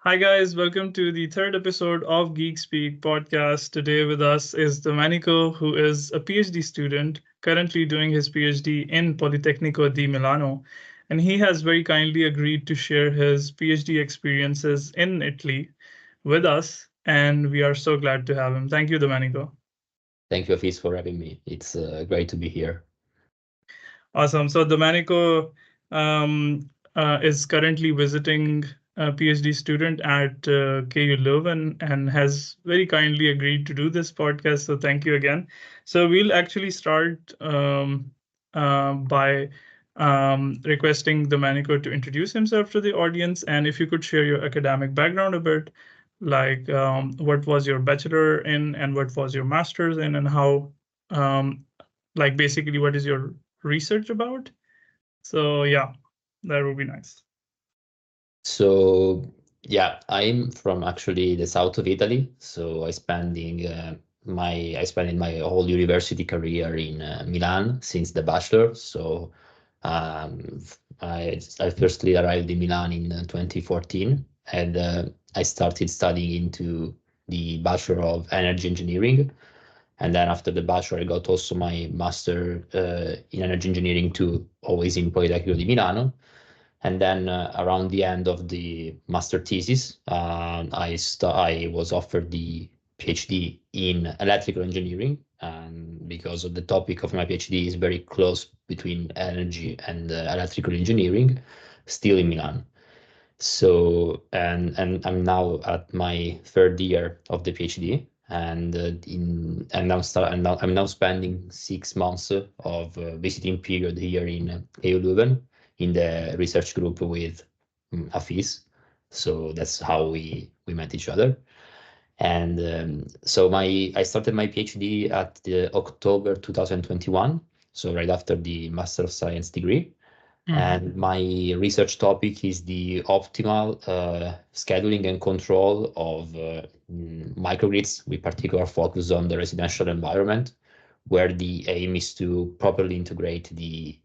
Hi, guys. Welcome to the third episode of GeekSpeak podcast. Today with us is Domenico, who is a PhD student currently doing his PhD in Politecnico di Milano. And he has very kindly agreed to share his PhD experiences in Italy with us. And we are so glad to have him. Thank you, Domenico. Thank you, Hafeez, for having me. It's great to be here. Awesome. So Domenico is currently visiting a PhD student at KU Leuven and has very kindly agreed to do this podcast. So thank you again. So we'll actually start by requesting Domenico to introduce himself to the audience, and if you could share your academic background a bit, like what was your bachelor in and what was your master's in, and how like basically what is your research about. So yeah, that would be nice. So, yeah, I'm from actually the south of Italy. So I spending my whole university career in Milan since the bachelor. So I firstly arrived in Milan in 2014, and I started studying into the Bachelor of Energy Engineering. And then after the bachelor, I got also my master in energy engineering too, always in Politecnico di Milano. And then around the end of the master thesis, I was offered the PhD in electrical engineering, because of the topic of my PhD is very close between energy and electrical engineering, still in Milan. So and I'm now at my third year of the PhD, and I'm now spending 6 months of visiting period here in KU Leuven in the research group with Hafeez. So that's how we met each other. And so I started my PhD at the October 2021, so right after the Master of Science degree. And my research topic is the optimal scheduling and control of microgrids, with particular focus on the residential environment, where the aim is to properly integrate the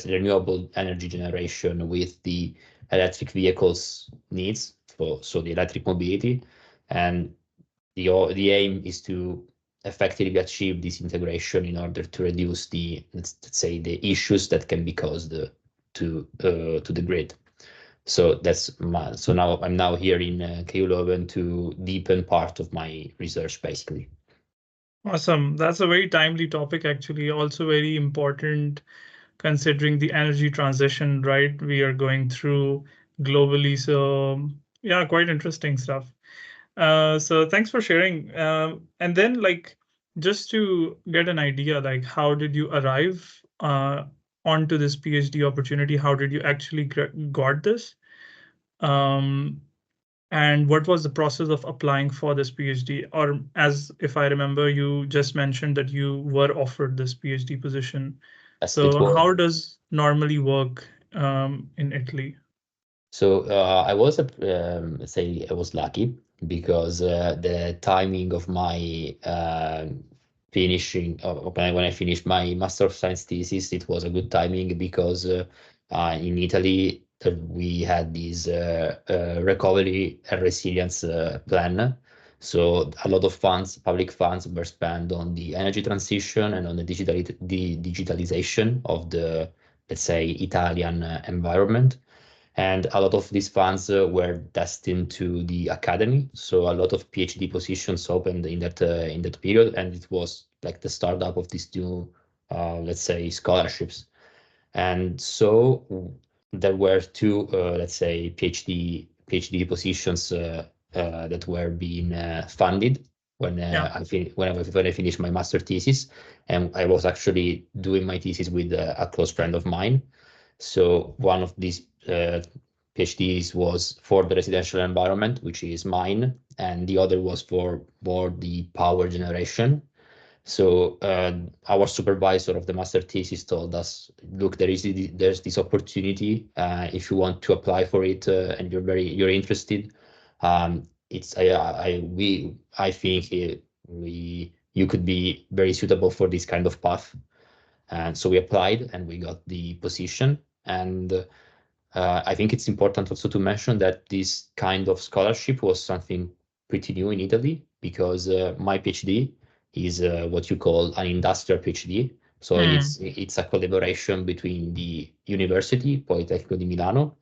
renewable energy generation with the electric vehicles needs, so the electric mobility. And the aim is to effectively achieve this integration in order to reduce let's say, the issues that can be caused to the grid. So now I'm now here in KU Leuven to deepen part of my research, basically. Awesome. That's a very timely topic, actually. Also, very important considering the energy transition, right? We are going through globally. So, yeah, quite interesting stuff. So, thanks for sharing. And then, like, just to get an idea, like, how did you arrive onto this PhD opportunity? How did you actually got this? Um, And what was the process of applying for this PhD? Or, as if I remember, you just mentioned that you were offered this PhD position. As it So, was. how does normally work in Italy? So I was, let's say, I was lucky because the timing of my finishing, when I finished my Master of Science thesis, it was a good timing because in Italy we had this recovery and resilience plan. So a lot of funds, public funds, were spent on the energy transition and on the digitalization of the, let's say, Italian environment. And a lot of these funds were destined to the academy. So a lot of PhD positions opened in that period, and it was like the startup of these new, let's say, scholarships. And so there were two, let's say, PhD positions that were being funded when Yeah. when I finished my master thesis, and I was actually doing my thesis with a close friend of mine. So one of these PhDs was for the residential environment, which is mine, and the other was for more the power generation. So our supervisor of the master thesis told us, look, there's this opportunity. If you want to apply for it and you're interested, it's I think you could be very suitable for this kind of path. And so we applied and we got the position. And I think it's important also to mention that this kind of scholarship was something pretty new in Italy, because my PhD is what you call an industrial PhD. So it's a collaboration between the university, Politecnico di Milano,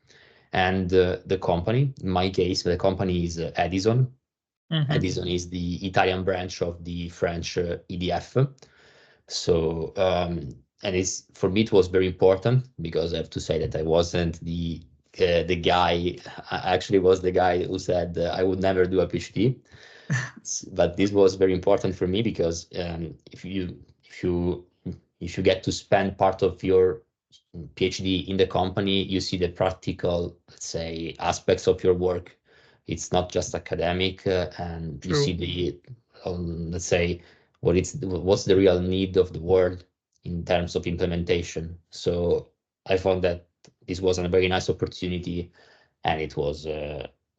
and the company. In my case, the company is Edison. Edison is the Italian branch of the French EDF. So, and it's, for me, it was very important, because I have to say that I wasn't the guy. I actually was the guy who said I would never do a PhD. But this was very important for me, because if you get to spend part of your PhD in the company, you see the practical, let's say, aspects of your work. It's not just academic, and you see the, let's say, what's the real need of the world in terms of implementation. So I found that this was a very nice opportunity, and it was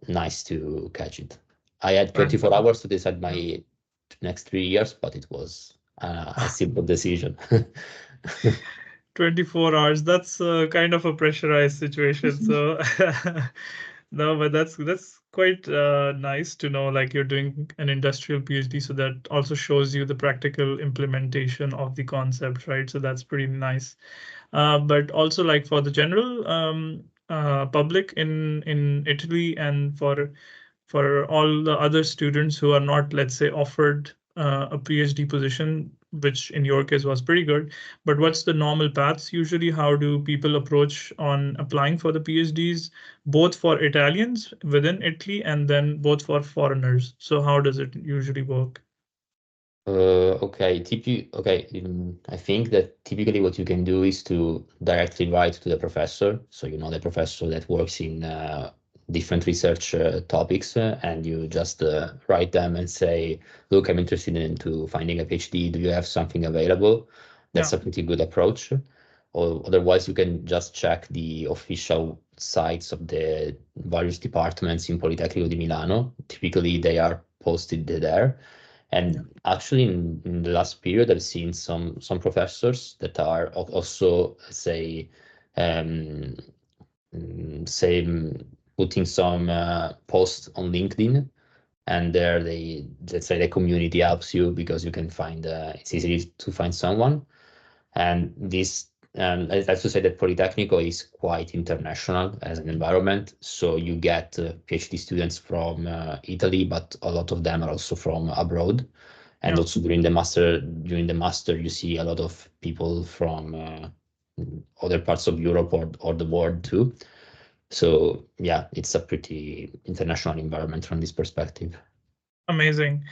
nice to catch it. I had 24 hours to decide my next 3 years, but it was a simple decision. 24 hours, that's kind of a pressurized situation. So no, but that's quite nice to know, like you're doing an industrial PhD, so that also shows you the practical implementation of the concept, right? So that's pretty nice. But also, like, for the general public in Italy, and for all the other students who are not, let's say, offered a PhD position, which in your case was pretty good, but what's the normal paths usually? How do people approach on applying for the PhDs, both for Italians within Italy and then both for foreigners? So how does it usually work? Okay, I think that typically what you can do is to directly write to the professor. So you know the professor that works in different research topics, and you just write them and say, look, I'm interested into finding a PhD. Do you have something available? That's Yeah. a pretty good approach. Or otherwise, you can just check the official sites of the various departments in Politecnico di Milano. Typically, they are posted there. And actually, in the last period, I've seen some professors that are also, um, say putting some posts on LinkedIn, and there they, let's say, the community helps you, because you can find it's easy to find someone. And this, I have to say that Politecnico is quite international as an environment. So you get PhD students from Italy, but a lot of them are also from abroad. And also during the master, you see a lot of people from other parts of Europe or the world too. So yeah, it's a pretty international environment from this perspective. Amazing.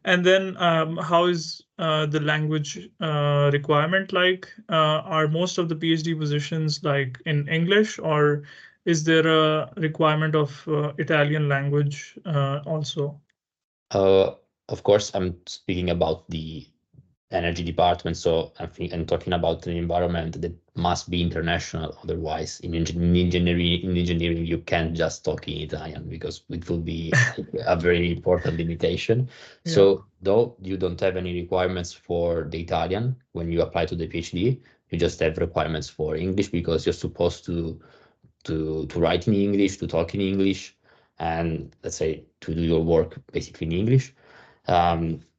And then how is the language requirement like? Are most of the PhD positions like in English, or is there a requirement of Italian language also? Of course, I'm speaking about the energy department, so I'm talking about an environment that must be international. Otherwise, in engineering, you can't just talk in Italian, because it will be a very important limitation. Yeah. So, though you don't have any requirements for the Italian when you apply to the PhD, you just have requirements for English, because you're supposed to write in English, to talk in English, and, let's say, to do your work basically in English.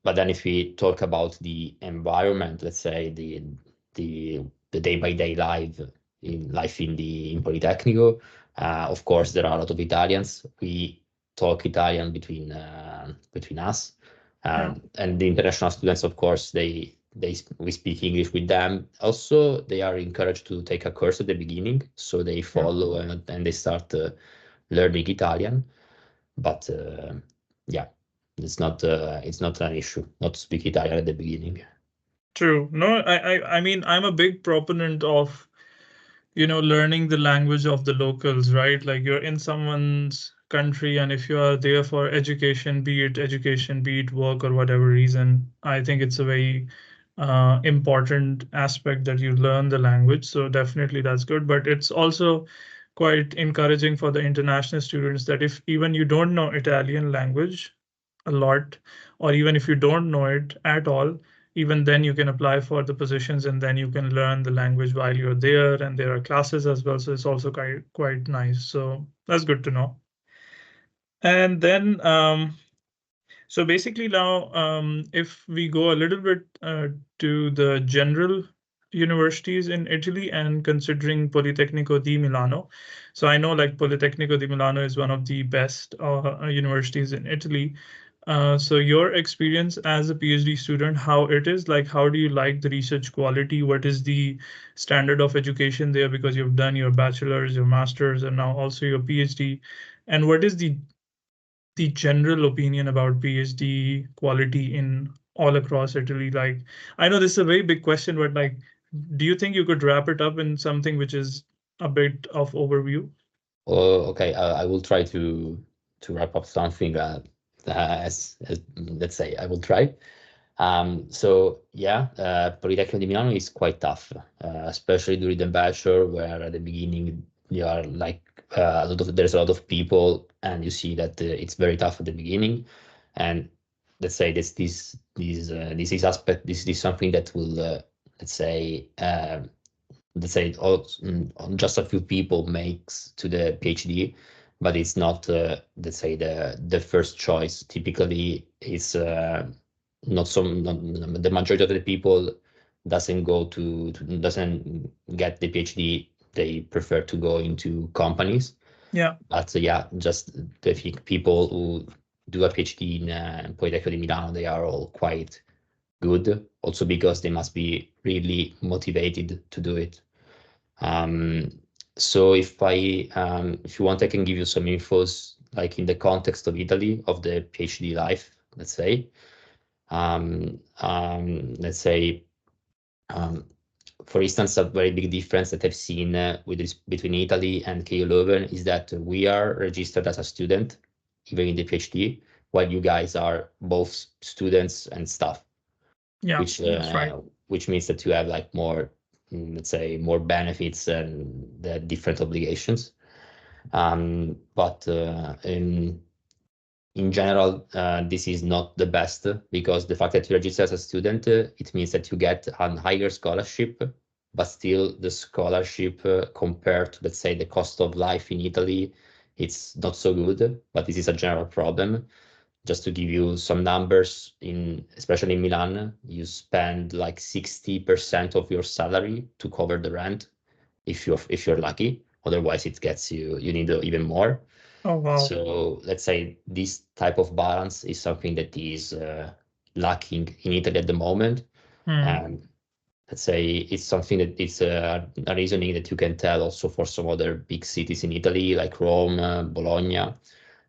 But then if we talk about the environment, let's say the day-by-day life in Politecnico, of course there are a lot of Italians. We talk Italian between us, Yeah. and the international students, of course, we speak English with them. Also, they are encouraged to take a course at the beginning, so they Yeah. follow and they start learning Italian. But yeah, it's not an issue not to speak Italian at the beginning. True. No, I mean, I'm a big proponent of, learning the language of the locals, right? Like, you're in someone's country, and if you are there for education, be it work or whatever reason, I think it's a very important aspect that you learn the language. So definitely that's good. But it's also quite encouraging for the international students that if even you don't know Italian language a lot, or even if you don't know it at all, you can still even then you can apply for the positions, and then you can learn the language while you're there, and there are classes as well, so it's also quite nice. So that's good to know. And then so basically now, if we go a little bit to the general universities in Italy and considering Politecnico di Milano. So I know like Politecnico di Milano is one of the best universities in Italy. So your experience as a PhD student, how it is, like how do you like the research quality? What is the standard of education there? Because you've done your bachelor's, your master's, and now also your PhD. And what is the general opinion about PhD quality in all across Italy? Like, I know this is a very big question, but like, do you think you could wrap it up in something which is a bit of overview? Okay, I will try to wrap up something as let's say I will try. So yeah, Politecnico di Milano is quite tough, especially during the bachelor, where at the beginning you are like there's a lot of people, and you see that it's very tough at the beginning, and let's say this is aspect this is something that will let's say just a few people makes to the PhD, but it's not let's say the first choice. Typically, it's not some not, the majority of the people doesn't get the PhD. They prefer to go into companies. Yeah, But yeah, just I think people who do a PhD in Politecnico di Milano, they are all quite good. Also because they must be really motivated to do it. So if you want, I can give you some infos, like in the context of Italy, of the PhD life, let's say. Let's say, um, for instance, a very big difference that I've seen between Italy and KU Leuven is that we are registered as a student, even in the PhD, while you guys are both students and staff, yeah, which that's right. uh, which means that you have like more, let's say, more benefits and the different obligations. But in general, this is not the best because the fact that you register as a student, it means that you get a higher scholarship, but still the scholarship compared to, let's say, the cost of life in Italy, it's not so good. But this is a general problem. Just to give you some numbers, especially in Milan, you spend like 60% of your salary to cover the rent if you're lucky. Otherwise, it gets you need even more. Oh, wow. So let's say this type of balance is something that is lacking in Italy at the moment. Hmm. And let's say it's something that it's a reasoning that you can tell also for some other big cities in Italy, like Rome, Bologna.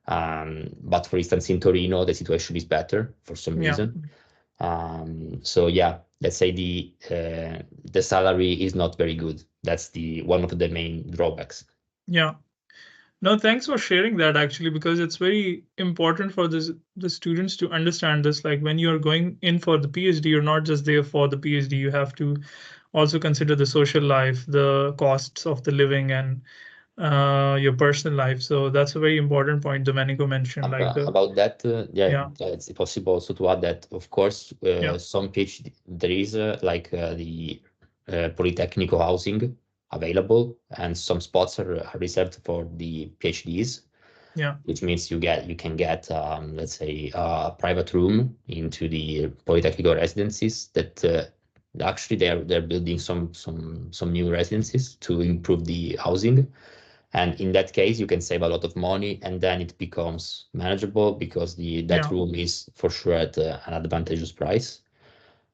But for instance, in Torino, the situation is better for some Yeah, reason. So yeah, let's say the salary is not very good. That's the one of the main drawbacks. yeah. No, thanks for sharing that actually, because it's very important for the students to understand this. Like when you're going in for the PhD, you're not just there for the PhD. You have to also consider the social life, the costs of the living, and your personal life. So that's a very important point Domenico mentioned. Like the About that, yeah, yeah, it's possible also to add that, of course, yeah, some PhD there is like the Politecnico housing available, and some spots are reserved for the PhDs, yeah, which means you can get let's say a private room into the Politecnico residencies that actually they're building some new residencies to improve the housing. And in that case, you can save a lot of money, and then it becomes manageable because that yeah, room is for sure at an advantageous price.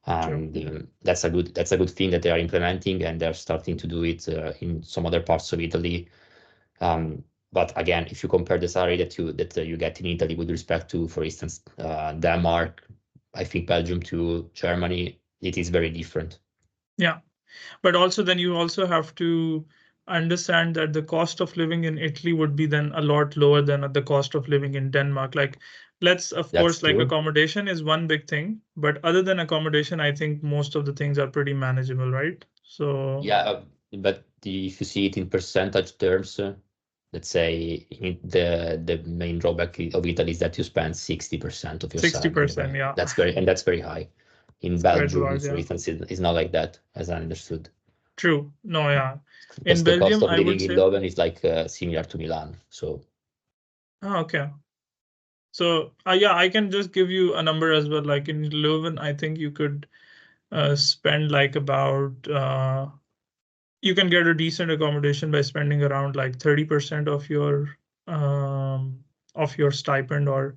true. And that's a good thing that they are implementing, and they're starting to do it in some other parts of Italy. Um, but again, if you compare the salary that you get in Italy with respect to, for instance, Denmark, I think Belgium to Germany, it is very different. Yeah. But also then you also have to understand that the cost of living in Italy would be then a lot lower than the cost of living in Denmark. Like, let's of That's course, like true. accommodation is one big thing, but other than accommodation, I think most of the things are pretty manageable, right? So Yeah, but if you see it in percentage terms, let's say the main drawback of Italy is that you spend 60% of your salary. 60%, yeah. That's very high. In Spread Belgium, wide, for yeah. instance, it's not like that, as I understood. True. No, yeah. In Because the cost Belgium, of I would living in say. Leuven is like similar to Milan. So Oh, okay. So yeah, I can just give you a number as well. Like in Leuven, I think you could spend like about you can get a decent accommodation by spending around like 30% of your stipend, or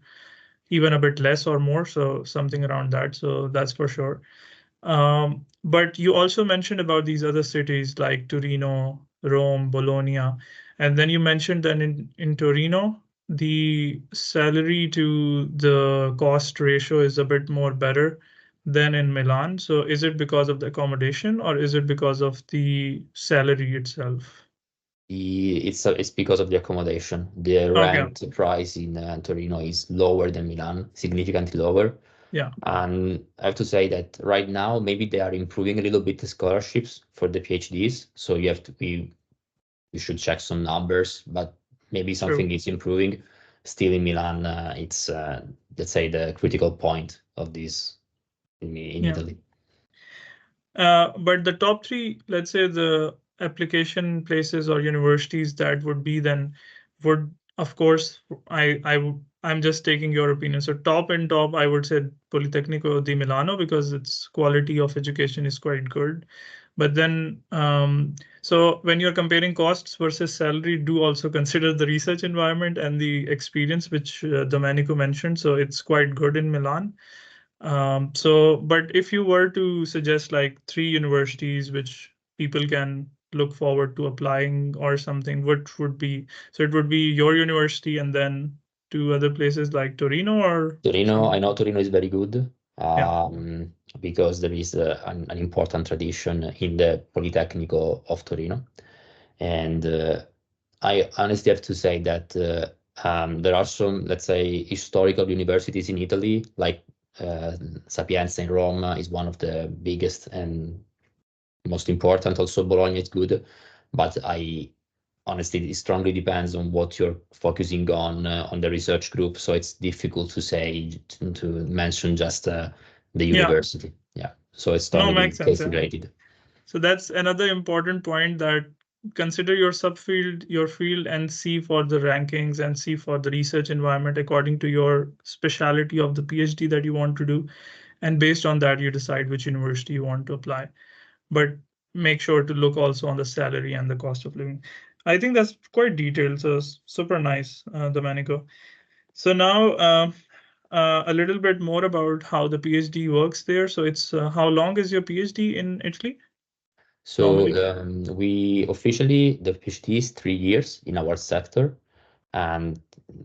even a bit less or more, so something around that. So that's for sure. But you also mentioned about these other cities like Torino, Rome, Bologna, and then you mentioned that in Torino, the salary to the cost ratio is a bit more better than in Milan. So is it because of the accommodation, or is it because of the salary itself? it's because of the accommodation. The Okay. rent price in Torino is lower than Milan, significantly lower. Yeah. And I have to say that right now, maybe they are improving a little bit the scholarships for the PhDs. So you should check some numbers, but maybe True. something is improving. Still in Milan, it's let's say the critical point of this in Yeah. Italy. But the top three, let's say the application places or universities that would be then would, of course, I'm just taking your opinion. So top and top, I would say Politecnico di Milano, because its quality of education is quite good. But then, so when you're comparing costs versus salary, do also consider the research environment and the experience, which Domenico mentioned. So it's quite good in Milan. But if you were to suggest like three universities which people can look forward to applying or something, what would be? So it would be your university and then two other places like Torino or Torino, I something. know Torino is very good Yeah, because there is an important tradition in the Politecnico of Torino. And I honestly have to say that there are some, let's say, historical universities in Italy, like Sapienza in Rome is one of the biggest and most important. Also, Bologna is good, but I honestly, it strongly depends on what you're focusing on the research group. So it's difficult to say to mention just the yeah. university. Yeah, so it's No, strongly makes sense. case Yeah. related. So that's another important point, that consider your subfield, your field, and see for the rankings and see for the research environment according to your specialty of the PhD that you want to do. And based on that, you decide which university you want to apply. But make sure to look also on the salary and the cost of living. I think that's quite detailed. So super nice, Domenico. So now a little bit more about how the PhD works there. So it's how long is your PhD in Italy So normally? we officially, the PhD is 3 years in our sector. And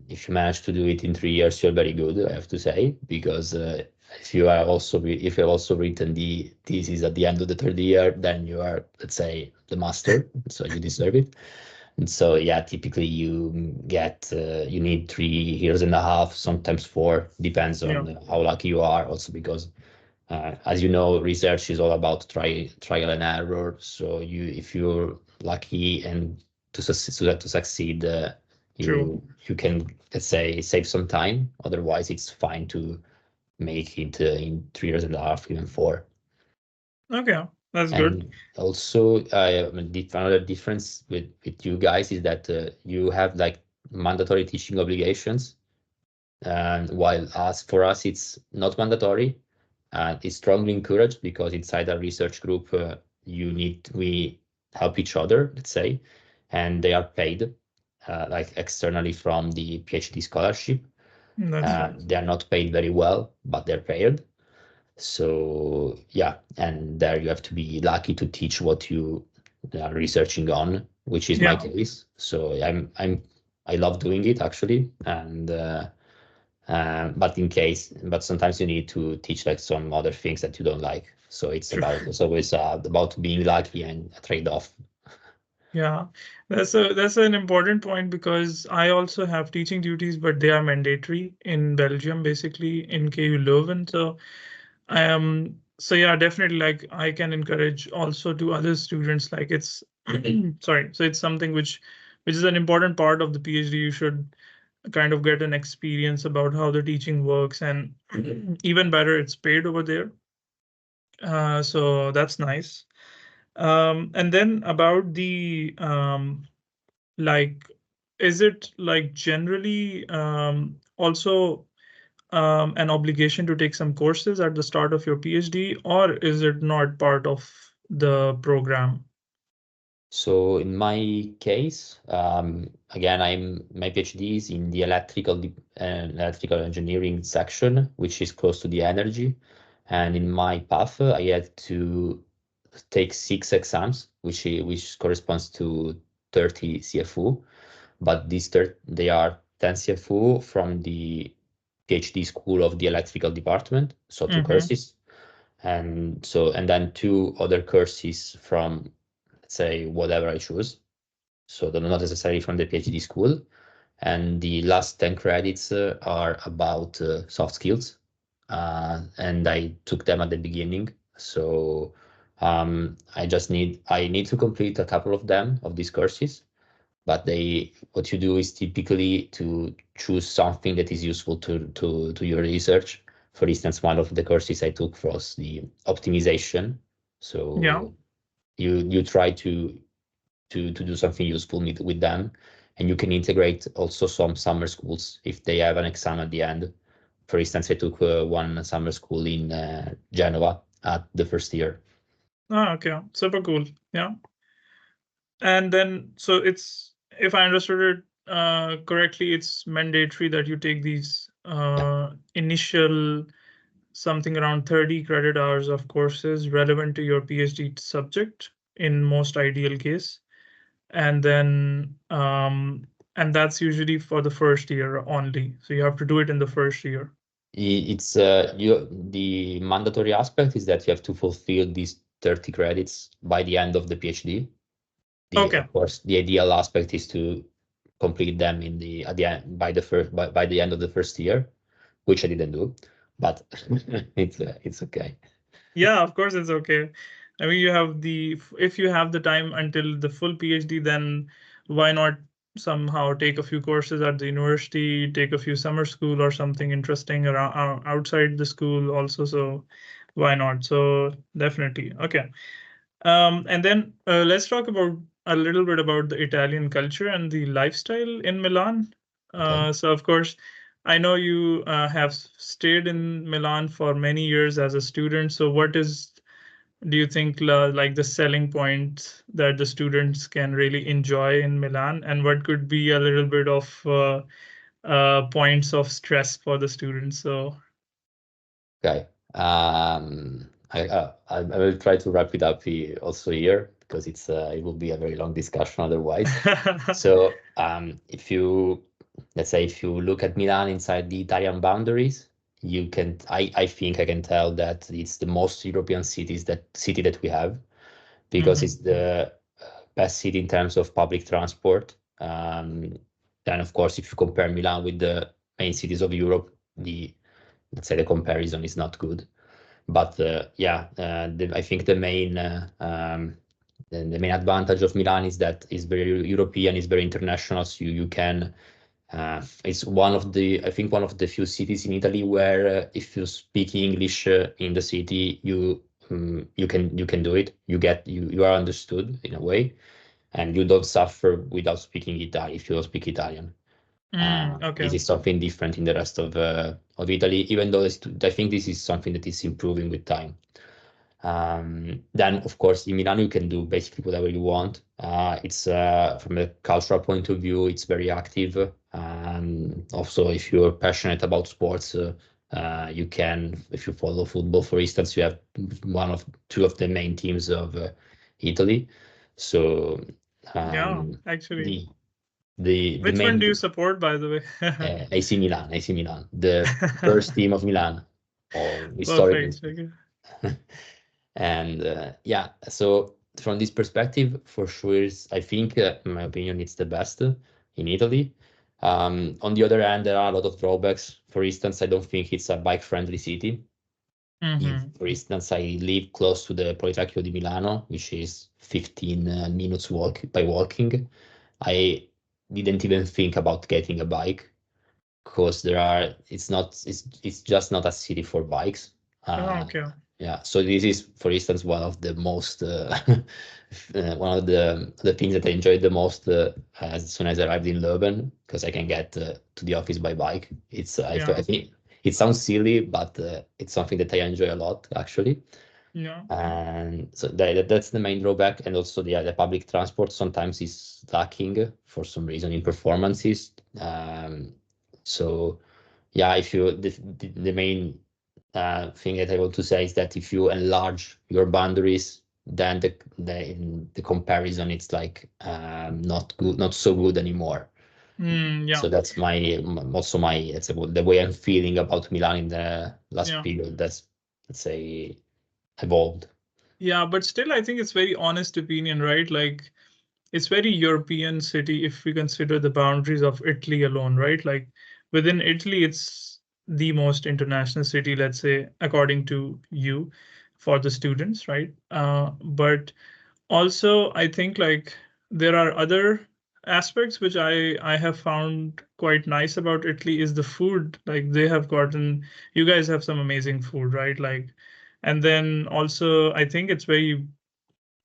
if you manage to do it in 3 years, you're very good, I have to say, because if you have also written the thesis at the end of the third year, then you are, let's say, the master, so you deserve it. And so, yeah, typically you need 3 years and a half, sometimes four, depends Yeah, on how lucky you are. Also, because as you know, research is all about trial and error. So if you're lucky and to succeed, true. you can, let's say, save some time. Otherwise, it's fine to make it in 3 years and a half, even four. Okay, that's good. And also, another difference with you guys is that you have like mandatory teaching obligations, and while for us it's not mandatory, and it's strongly encouraged because inside our research group we help each other, let's say, and they are paid like externally from the PhD scholarship. That's right. They are not paid very well, but they're paid. So yeah, and there you have to be lucky to teach what you are researching on, which is my Yeah, case. So I love doing it actually, and but sometimes you need to teach like some other things that you don't like. So true. it's always about being lucky and a trade-off. Yeah, that's an important point, because I also have teaching duties, but they are mandatory in Belgium, basically in KU Leuven. So yeah, definitely, like I can encourage also to other students, like it's sorry. So it's something which is an important part of the PhD. You should kind of get an experience about how the teaching works, and even better, it's paid over there. So that's nice. And then about the like, is it like generally also an obligation to take some courses at the start of your PhD, or is it not part of the program? So in my case, again, my PhD is in the electrical engineering section, which is close to the energy. And in my path, I had to take 6 exams, which corresponds to 30 CFU. But they are 10 CFU from the PhD school of the electrical department, so 2 courses, and then 2 other courses from, let's say, whatever I choose. So they're not necessarily from the PhD school. And the last 10 credits are about soft skills. And I took them at the beginning. So I need to complete a couple of them, of these courses. But what you do is typically to choose something that is useful to your research. For instance, one of the courses I took was the optimization. Yeah. So you try to do something useful with them, and you can integrate also some summer schools if they have an exam at the end. For instance, I took one summer school in Genova at the first year. Ah, okay. Super cool. Yeah. And then, so it's, if I understood it correctly, it's mandatory that you take these Yeah. initial something around 30 credit hours of courses relevant to your PhD subject in most ideal case. And then, and that's usually for the first year only. So you have to do it in the first year. It's the mandatory aspect is that you have to fulfill these 30 credits by the end of the PhD. Okay. Of course, the ideal aspect is to complete them at the end by the end of the first year, which I didn't do, but it's okay. Yeah, of course it's okay. I mean, you have the, if you have the time until the full PhD, then why not somehow take a few courses at the university, take a few summer school or something interesting around outside the school also. So why not? So definitely. Okay. And then let's talk about a little bit about the Italian culture and the lifestyle in Milan. Okay. So, of course, I know you have stayed in Milan for many years as a student. So, what is, do you think, like the selling point that the students can really enjoy in Milan, and what could be a little bit of points of stress for the students? So, Okay. I will try to wrap it up also here because it will be a very long discussion otherwise. So let's say if you look at Milan inside the Italian boundaries, I think I can tell that it's the most European city that we have because it's Mhm. the best city in terms of public transport. Then of course, if you compare Milan with the main cities of Europe, let's say the comparison is not good. But I think the main advantage of Milan is that it's very European, it's very international. So you can it's I think one of the few cities in Italy where if you speak English in the city, you can do it. You are understood in a way, and you don't suffer without speaking Italian if you don't speak Italian. Okay. This is something different in the rest of Italy, even though I think this is something that is improving with time. Then, of course, in Milan, you can do basically whatever you want. It's from a cultural point of view, it's very active. Also, if you're passionate about sports, you can, if you follow football, for instance, you have two of the main teams of Italy. So Yeah, um, actually. the the Which one main do you support, by the way? AC Milan, the first team of Milan, or historically Perfect. speaking. Okay. And so from this perspective, for sure, I think, in my opinion, it's the best in Italy. On the other hand, there are a lot of drawbacks. For instance, I don't think it's a bike-friendly city. If, Mm-hmm. for instance, I live close to the Politecnico di Milano, which is 15 minutes walk by walking, I didn't even think about getting a bike because it's just not a city for bikes. Oh, Uh, okay. Yeah, so this is, for instance, one of the most one of the things that I enjoyed the most as soon as I arrived in Leuven, because I can get to the office by bike. I Yeah, think it sounds silly, but it's something that I enjoy a lot, actually. yeah. And so that's the main drawback. And also the public transport sometimes is lacking for some reason in performances. So yeah, if you the main thing that I want to say is that if you enlarge your boundaries, then the comparison it's like not good, not so good anymore. Yeah, So that's also my it's the way I'm feeling about Milan in the last yeah. period. That's, let's say, evolved. Yeah, but still, I think it's very honest opinion, right? Like, it's very European city if we consider the boundaries of Italy alone, right? Like, within Italy, it's the most international city, let's say, according to you, for the students, right? But also, I think like there are other aspects which I have found quite nice about Italy is the food. Like they have gotten, you guys have some amazing food, right? Like, and then also I think it's very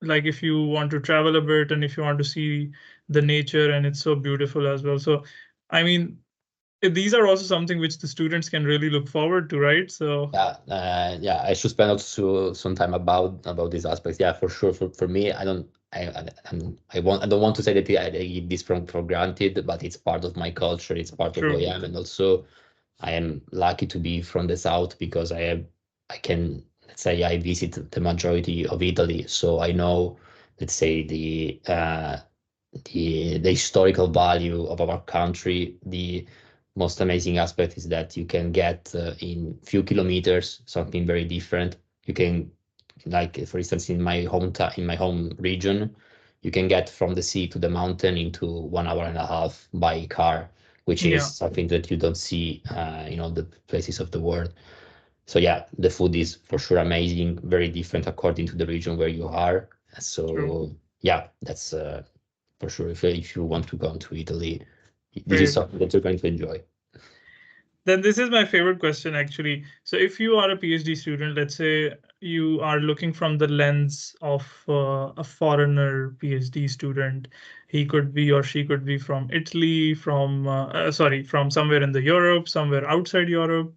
like if you want to travel a bit and if you want to see the nature and it's so beautiful as well. So, I mean, these are also something which the students can really look forward to, right? So, Yeah, yeah, I should spend also some time about these aspects. Yeah, for sure. For me, I don't, I don't want to say that I give this for granted, but it's part of my culture. It's part of who true. I am, and also I am lucky to be from the south because I can, let's say, I visit the majority of Italy, so I know, let's say, the historical value of our country. The most amazing aspect is that you can get in few kilometers something very different. You can, like for instance, in my hometown, in my home region, you can get from the sea to the mountain into 1 hour and a half by car, which is Yeah, something that you don't see in all the places of the world. So yeah, the food is for sure amazing, very different according to the region where you are. true. So yeah, that's for sure. If you want to go to Italy, this is Great. something that you're going to enjoy. Then this is my favorite question actually. So if you are a PhD student, let's say you are looking from the lens of a foreigner PhD student, he could be or she could be from Italy, from sorry, from somewhere in the Europe, somewhere outside Europe.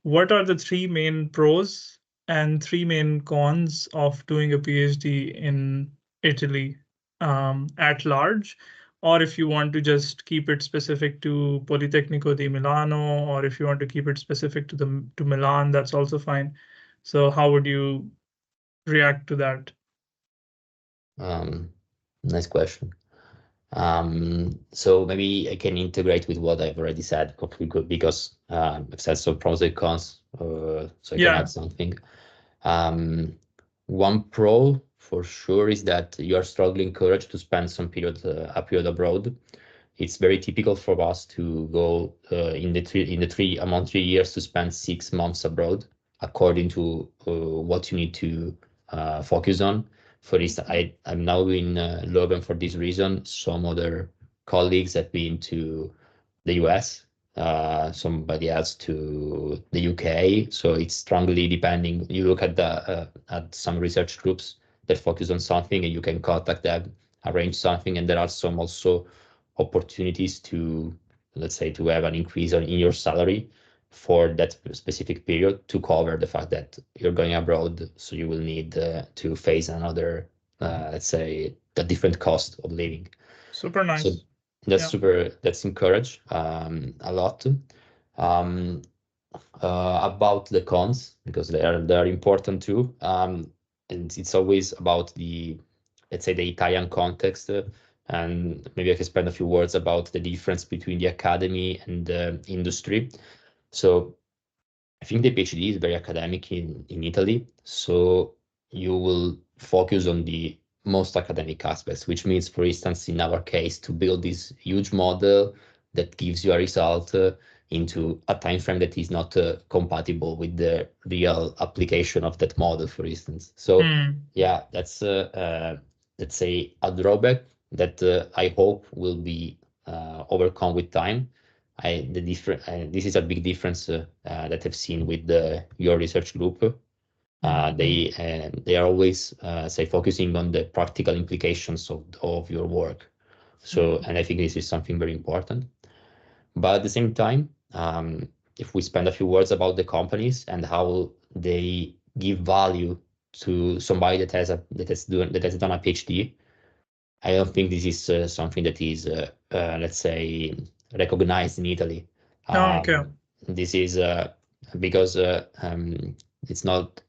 What are the three main pros and three main cons of doing a PhD in Italy at large? Or if you want to just keep it specific to Politecnico di Milano, or if you want to keep it specific to Milan, that's also fine. So how would you react to that? Um, nice question. So maybe I can integrate with what I've already said because I've said some pros and cons, so I can Yeah, add something. Um, One pro for sure is that you are strongly encouraged to spend some a period abroad. It's very typical for us to go among 3 years to spend 6 months abroad, according to what you need to focus on. For instance, I'm now in Leuven for this reason. Some other colleagues have been to the US, somebody else to the UK. So it's strongly depending. You look at some research groups that focus on something, and you can contact them, arrange something, and there are some also opportunities to, let's say, to have an increase in your salary for that specific period to cover the fact that you're going abroad, so you will need to face another, let's say, a different cost of living. super So nice. that's Yeah. super, that's encouraged a lot. Um, about the cons, because they are important too. And it's always about the, let's say, the Italian context. And maybe I can spend a few words about the difference between the academy and the industry. So I think the PhD is very academic in Italy. So you will focus on the most academic aspects, which means, for instance, in our case, to build this huge model that gives you a result into a time frame that is not compatible with the real application of that model, for instance. So Hmm. yeah, that's let's say a drawback that I hope will be overcome with time. The different This is a big difference that I've seen with your research group. They are always say focusing on the practical implications of your work. So, and I think this is something very important. But at the same time, if we spend a few words about the companies and how they give value to somebody that has done a PhD, I don't think this is something that is let's say recognized in Italy. Okay. This is because it's not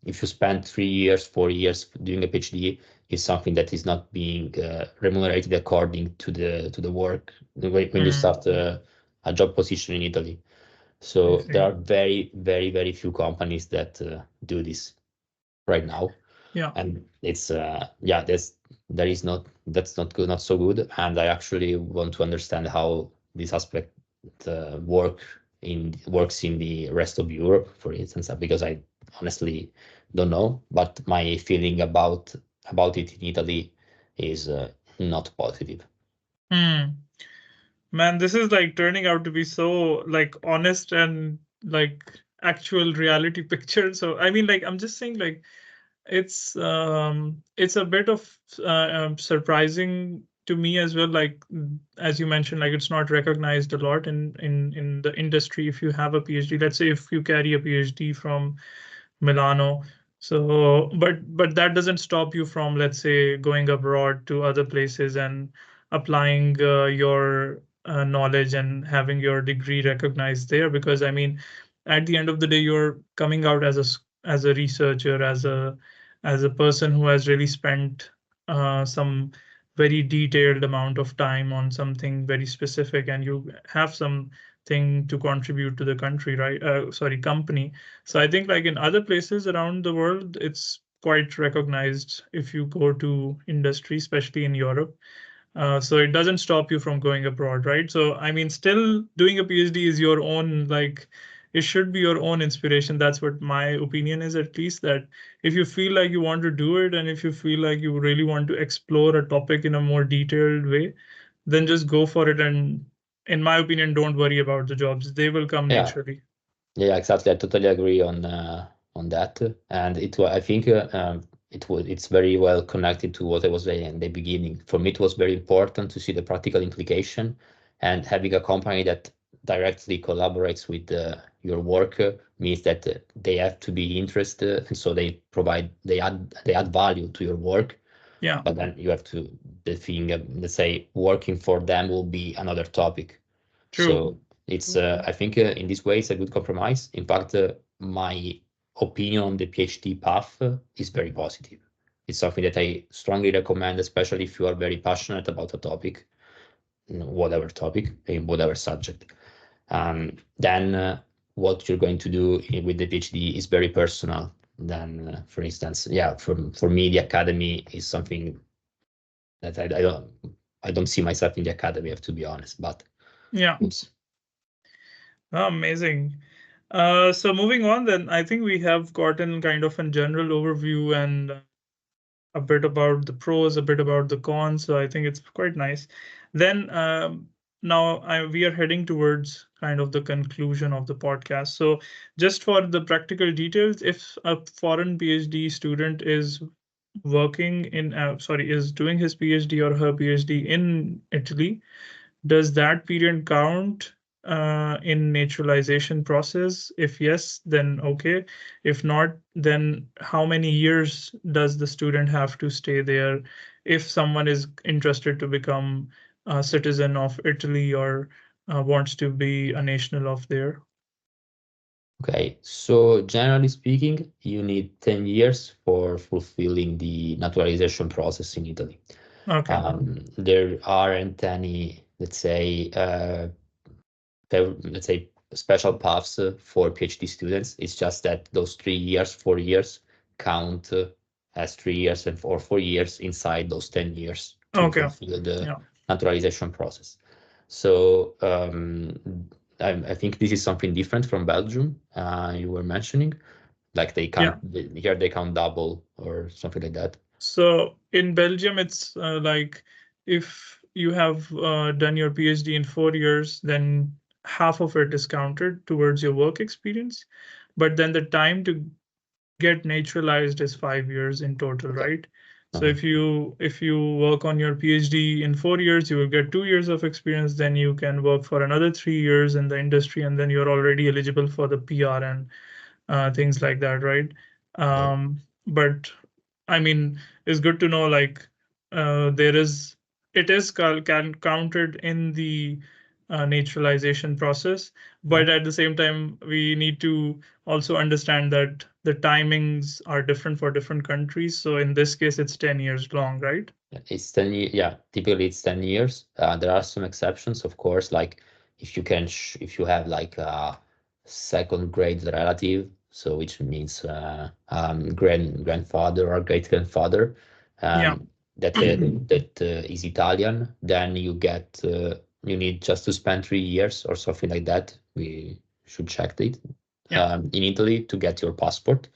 if you spend 3 years, 4 years doing a PhD, is something that is not being remunerated according to the work when you start a job position in Italy. I So see. there are very, very, very few companies that do this right now, Yeah. and it's yeah, that's not good, not so good. And I actually want to understand how this aspect works in the rest of Europe, for instance, because I honestly don't know. But my feeling about it in Italy is not positive. Man, this is like turning out to be so like honest and like actual reality picture. So I mean, like I'm just saying, like it's a bit of surprising to me as well. Like as you mentioned, like it's not recognized a lot in the industry. If you have a PhD, let's say if you carry a PhD from Milano. So, but that doesn't stop you from, let's say, going abroad to other places and applying your knowledge and having your degree recognized there. Because I mean, at the end of the day, you're coming out as as a researcher, as a person who has really spent some very detailed amount of time on something very specific, and you have something to contribute to the country, right? Sorry, company. So I think like in other places around the world, it's quite recognized if you go to industry, especially in Europe. So it doesn't stop you from going abroad, right? So I mean, still doing a PhD is your own, like it should be your own inspiration. That's what my opinion is, at least, that if you feel like you want to do it and if you feel like you really want to explore a topic in a more detailed way, then just go for it. And in my opinion, don't worry about the jobs. They will come Yeah, naturally. yeah, exactly. I totally agree on that. And I think it's very well connected to what I was saying in the beginning. For me, it was very important to see the practical implication, and having a company that directly collaborates with your work means that they have to be interested, and so they add value to your work. Yeah, But then you have to the thing, let's say, working for them will be another topic. true. So it's I think in this way it's a good compromise. In fact, my opinion on the PhD path is very positive. It's something that I strongly recommend, especially if you are very passionate about a topic, whatever topic, in whatever subject. Then what you're going to do with the PhD is very personal. Then, for instance, yeah, for me, the academy is something that I don't see myself in the academy, I have to be honest. But Yeah. oops. Oh, amazing. So moving on, then I think we have gotten kind of a general overview and a bit about the pros, a bit about the cons. So I think it's quite nice. Then now we are heading towards kind of the conclusion of the podcast. So just for the practical details, if a foreign PhD student is working in, sorry, is doing his PhD or her PhD in Italy, does that period count in naturalization process? If yes, then okay. If not, then how many years does the student have to stay there if someone is interested to become a citizen of Italy or wants to be a national of there? Okay, so generally speaking, you need 10 years for fulfilling the naturalization process in Italy. Okay. There aren't any, let's say, special paths for PhD students. It's just that those 3 years, 4 years count as 3 years or 4 years inside those 10 years to Okay. fulfill the Yeah. naturalization process. So I think this is something different from Belgium you were mentioning. Like Yeah. here they count double or something like that. So in Belgium, it's like if you have done your PhD in 4 years, then half of it is counted towards your work experience. But then the time to get naturalized is 5 years in total, Okay. right? So if you work on your PhD in 4 years, you will get 2 years of experience. Then you can work for another 3 years in the industry, and then you're already eligible for the PR and things like that, right? But I mean, it's good to know like it is counted in the naturalization process, but at the same time, we need to also understand that the timings are different for different countries. So in this case, it's 10 years long, right? It's 10 years. Yeah, typically it's 10 years. There are some exceptions, of course, like if you can, if you have like a second grade relative, so which means grandfather or great grandfather, Yeah, that is Italian, then you need just to spend 3 years or something like that. We should check it. yeah, In Italy to get your passport,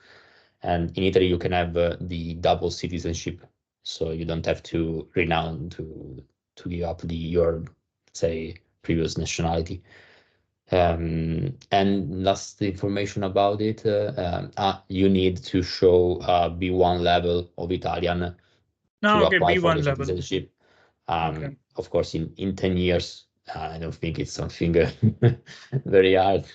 and in Italy you can have the double citizenship, so you don't have to renounce to give up your, say, previous nationality. And last information about it, you need to show B1 level of Italian no, to okay, apply for the B1 level. citizenship. Okay, Of course, in 10 years, I don't think it's something very hard.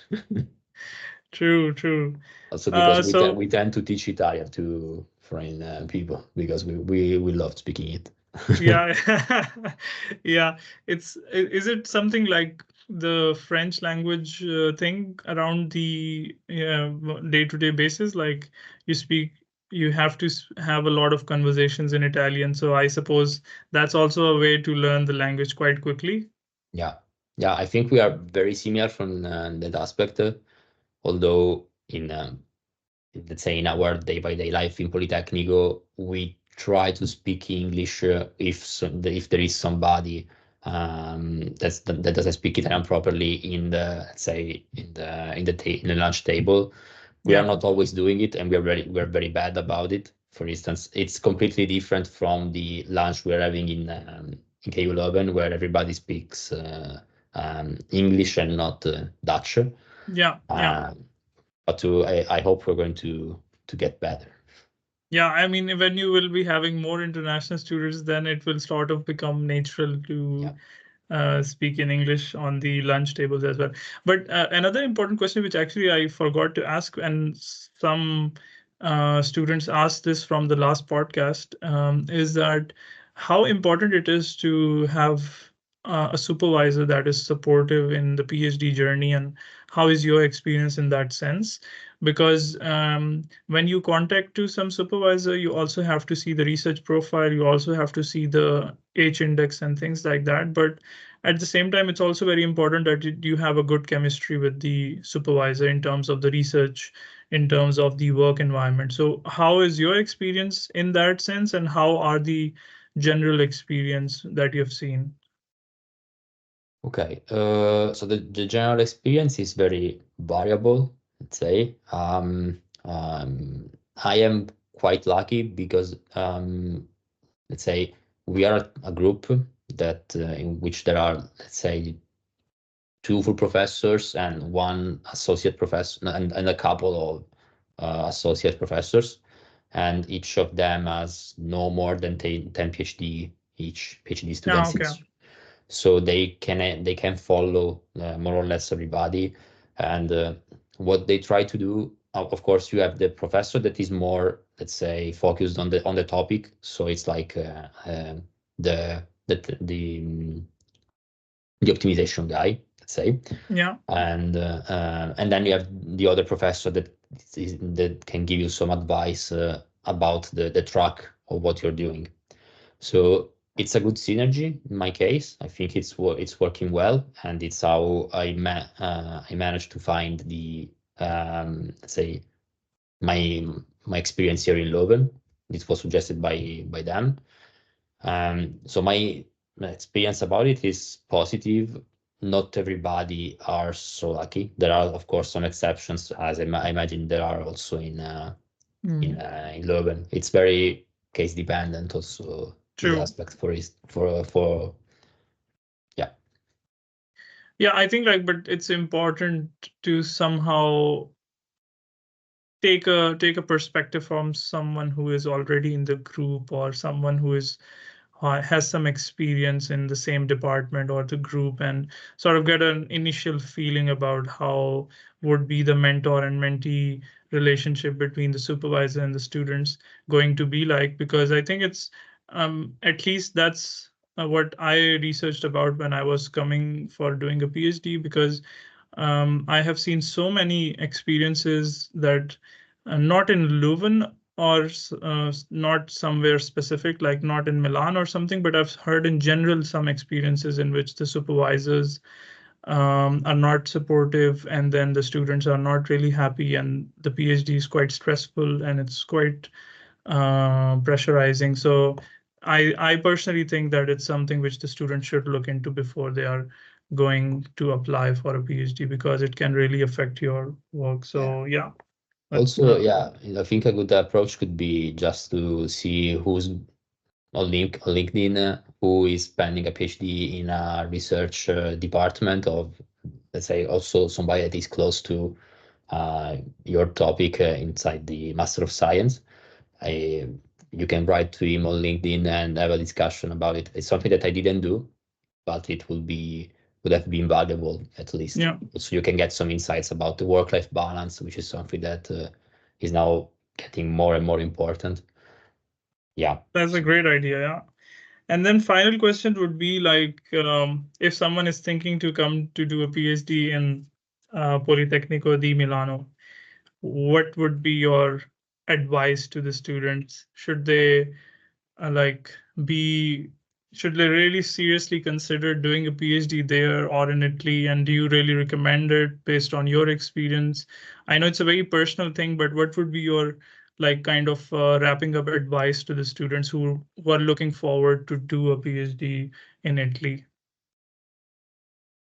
true, true. Also because So we tend to teach Italian to foreign people because we love speaking it. yeah, yeah. Is it something like the French language thing around the day-to-day basis? Like you speak, you have to have a lot of conversations in Italian. So I suppose that's also a way to learn the language quite quickly. Yeah, yeah. I think we are very similar from that aspect. Although let's say in our day-by-day life in Politecnico, we try to speak English if there is somebody that doesn't speak Italian properly in the, let's say, in the lunch table. We are Yeah, not always doing it, and we're very bad about it. For instance, it's completely different from the lunch we're having in KU11, where everybody speaks English and not Dutch. yeah, yeah. But I hope we're going to get better. Yeah, I mean, when you will be having more international students, then it will sort of become natural Yeah. to speak in English on the lunch tables as well. But another important question, which actually I forgot to ask, and some students asked this from the last podcast, is that how important it is to have a supervisor that is supportive in the PhD journey, and how is your experience in that sense? Because when you contact to some supervisor, you also have to see the research profile, you also have to see the H index and things like that. But at the same time, it's also very important that you have a good chemistry with the supervisor in terms of the research, in terms of the work environment. So how is your experience in that sense, and how are the general experience that you've seen? Okay. So the general experience is very variable, let's say. I am quite lucky because, let's say, we are a group that in which there are, let's say, two full professors and one associate professor and a couple of associate professors, and each of them has no more than 10 PhD each, PhD Yeah, students okay. each. So they can follow more or less everybody, and what they try to do. Of course, you have the professor that is more, let's say, focused on the topic. So it's like the the the the optimization guy, let's say, Yeah. and then you have the other professor that can give you some advice about the track of what you're doing. So it's a good synergy in my case. I think it's working well, and it's how I managed to find the let's say my my experience here in Leuven. It was suggested by them. So my experience about it is positive. Not everybody are so lucky. There are, of course, some exceptions, as I imagine there are also Mm, in Leuven. It's very case dependent also, this true. aspect for yeah. Yeah, I think like, but it's important to somehow take a perspective from someone who is already in the group, or someone who is has some experience in the same department or the group, and sort of get an initial feeling about how would be the mentor and mentee relationship between the supervisor and the students going to be like. Because I think it's at least that's what I researched about when I was coming for doing a PhD, because I have seen so many experiences that not in Leuven, or not somewhere specific, like not in Milan or something, but I've heard in general some experiences in which the supervisors are not supportive, and then the students are not really happy, and the PhD is quite stressful and it's quite pressurizing. So I personally think that it's something which the students should look into before they are going to apply for a PhD, because it can really affect your work. So yeah. Also, yeah, I think a good approach could be just to see who's on LinkedIn, who is spending a PhD in a research department of, let's say, also somebody that is close to your topic inside the Master of Science. You can write to him on LinkedIn and have a discussion about it. It's something that I didn't do, but it would have been valuable at least. Yeah. So you can get some insights about the work-life balance, which is something that is now getting more and more important. Yeah. That's a great idea. Yeah. And then final question would be like, if someone is thinking to come to do a PhD in Politecnico di Milano, what would be your advice to the students? Should they like be should they really seriously consider doing a PhD there or in Italy? And do you really recommend it based on your experience? I know it's a very personal thing, but what would be your like kind of wrapping up advice to the students who are looking forward to do a PhD in Italy?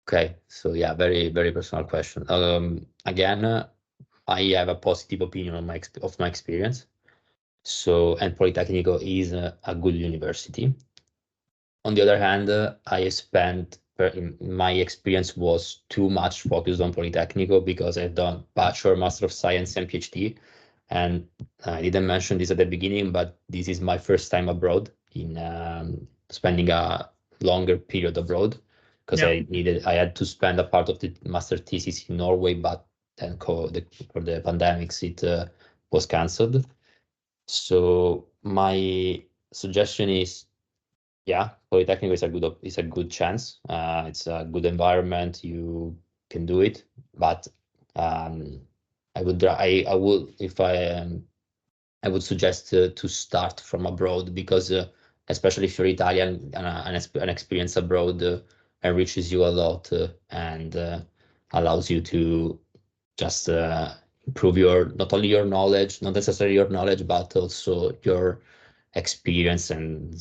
Okay, so yeah, very, very personal question. Again, I have a positive opinion of my experience. So, and Politecnico is a good university. On the other hand, my experience was too much focused on Politecnico because I've done Bachelor, Master of Science, and PhD. And I didn't mention this at the beginning, but this is my first time abroad in spending a longer period abroad, because Yeah. I had to spend a part of the master thesis in Norway, but then for the pandemics, it was cancelled. So my suggestion is, yeah, Polytechnic is a good chance. It's a good environment. You can do it, but I would if I would suggest to start from abroad, because especially if you're Italian, an experience abroad enriches you a lot and allows you to just improve not only your knowledge, not necessarily your knowledge, but also your experience and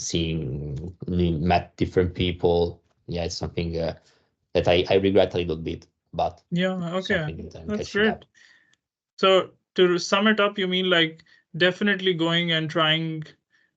met different people. Yeah, it's something that I regret a little bit, but Yeah. Okay. something that I'm That's catching up. great. So to sum it up, you mean like definitely going and trying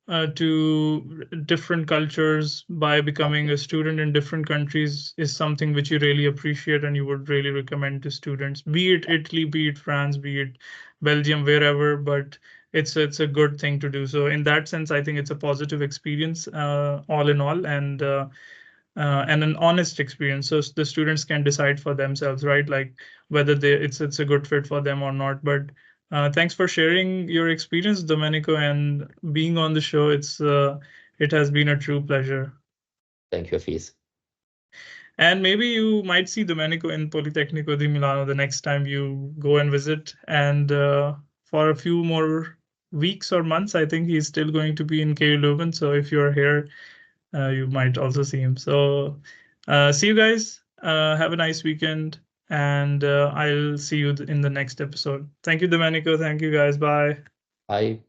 to different cultures by becoming a student in different countries is something which you really appreciate and you would really recommend to students, be it Italy, be it France, be it Belgium, wherever, but it's a good thing to do. So in that sense, I think it's a positive experience all in all, and an honest experience, so the students can decide for themselves, right? Like whether it's a good fit for them or not. But thanks for sharing your experience, Domenico, and being on the show. It has been a true pleasure. Thank you, Hafeez. And maybe you might see Domenico in Politecnico di Milano the next time you go and visit. And for a few more weeks or months, I think he's still going to be in KU Leuven. So if you're here, you might also see him. So see you guys. Have a nice weekend, and I'll see you in the next episode. Thank you, Domenico. Thank you, guys. Bye. Bye.